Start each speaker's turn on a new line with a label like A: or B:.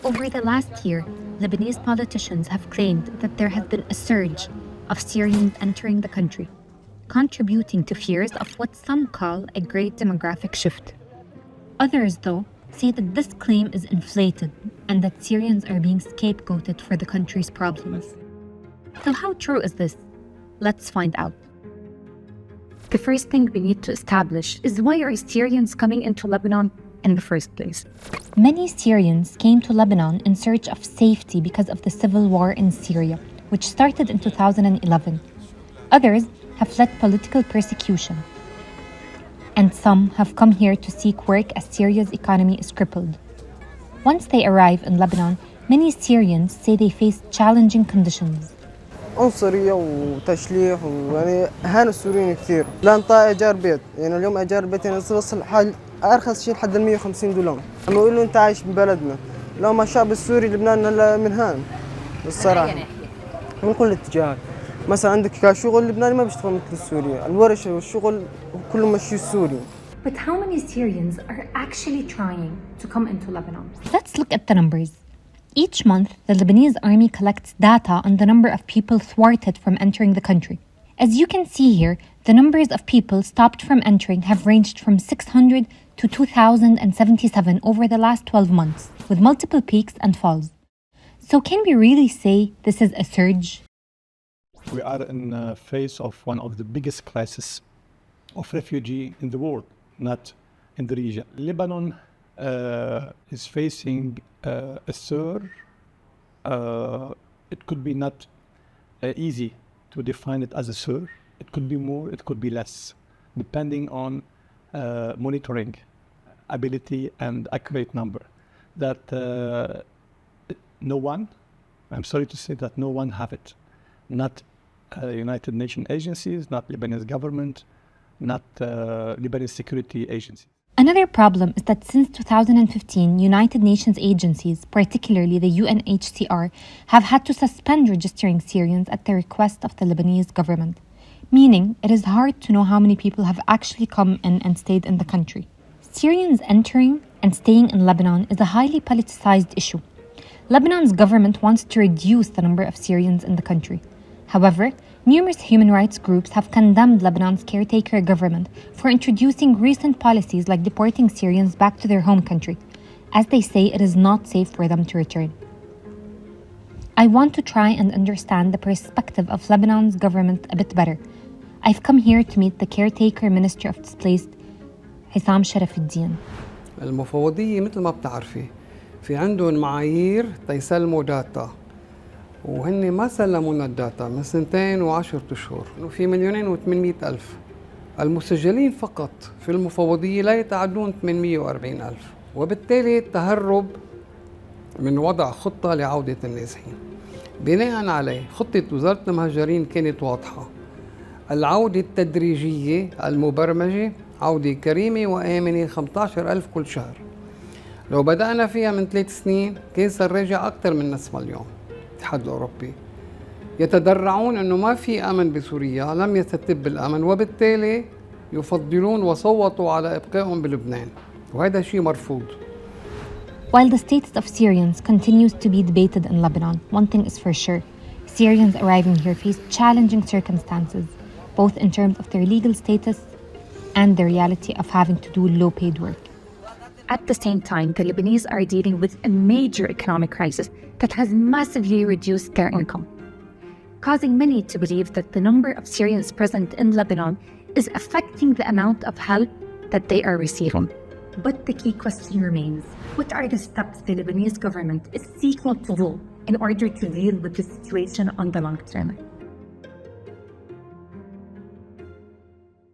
A: Over the last year, Lebanese politicians have claimed that there has been a surge of Syrians entering the country, contributing to fears of what some call a great demographic shift. Others, though, say that this claim is inflated and that Syrians are being scapegoated for the country's problems. So how true is this? Let's find out. The first thing we need to establish is why are Syrians coming into Lebanon in the first place? Many Syrians came to Lebanon in search of safety because of the civil war in Syria, which started in 2011. Others have fled political persecution. And some have come here to seek work as Syria's economy is crippled. Once they arrive in Lebanon, many Syrians say they face challenging conditions.
B: عنصرية وتشليح ويعني هانوا السوريين كثير. لا نطاق إيجار بيت، يعني اليوم إيجار بيت يعني توصل حال أرخص شيء لحد 150 دولار. عم يقولوا أنت عايش ببلدنا. لو ما الشعب السوري لبنان هلا منهان. الصراحة. من كل الاتجاهات. مثلا عندك كشغل اللبناني ما بيشتغل مثل السوري، الورش والشغل كله مشي السوري.
A: But how many Syrians are actually trying to come into Lebanon? Let's look at the numbers. Each month, the Lebanese army collects data on the number of people thwarted from entering the country. As you can see here, the numbers of people stopped from entering have ranged from 600 to 2,077 over the last 12 months, with multiple peaks and falls. So can we really say this is a surge?
C: We are in the face of one of the biggest crises of refugee in the world, not in the region. Lebanon is facing a surge. It could be not easy to define it as a surge. It could be more, it could be less, depending on monitoring ability and accurate number. That no one, I'm sorry to say that no one have it. Not United Nations agencies, not Lebanese government, not Lebanese security agencies.
A: Another problem is that since 2015, United Nations agencies, particularly the UNHCR, have had to suspend registering Syrians at the request of the Lebanese government, meaning it is hard to know how many people have actually come in and stayed in the country. Syrians entering and staying in Lebanon is a highly politicized issue. Lebanon's government wants to reduce the number of Syrians in the country. However, numerous human rights groups have condemned Lebanon's caretaker government for introducing recent policies like deporting Syrians back to their home country, as they say it is not safe for them to return. I want to try and understand the perspective of Lebanon's government a bit better. I've come here to meet the caretaker minister of displaced, حسام شرف الدين.
D: المفوضية مثل ما بتعرفي في عندهم معايير تيسلموا داتا وهن ما سلمونا الداتا من 2 و10 أشهر إنه في 2,800,000 المسجلين فقط في المفوضية لا يتعدون 840,000 وبالتالي التهرب من وضع خطة لعودة النازحين. بناء عليه خطة وزارة المهاجرين كانت واضحة، العودة التدريجية المبرمجة، عودة كريمة وآمنة 15,000 كل شهر. لو بدأنا فيها من 3 سنين كان صار راجع أكثر من نصف مليون. الاتحاد الأوروبي يتدرعون أنه ما في أمن بسوريا، لم يستتب بالأمن وبالتالي يفضلون وصوتوا على إبقائهم بلبنان وهذا شيء مرفوض.
A: While the status of Syrians continues to be debated in Lebanon, one thing is for sure. Syrians arriving here face challenging circumstances, both in terms of their legal status and the reality of having to do low-paid work. At the same time, the Lebanese are dealing with a major economic crisis that has massively reduced their income, causing many to believe that the number of Syrians present in Lebanon is affecting the amount of help that they are receiving. But the key question remains, what are the steps the Lebanese government is seeking to do in order to deal with the situation on the long term?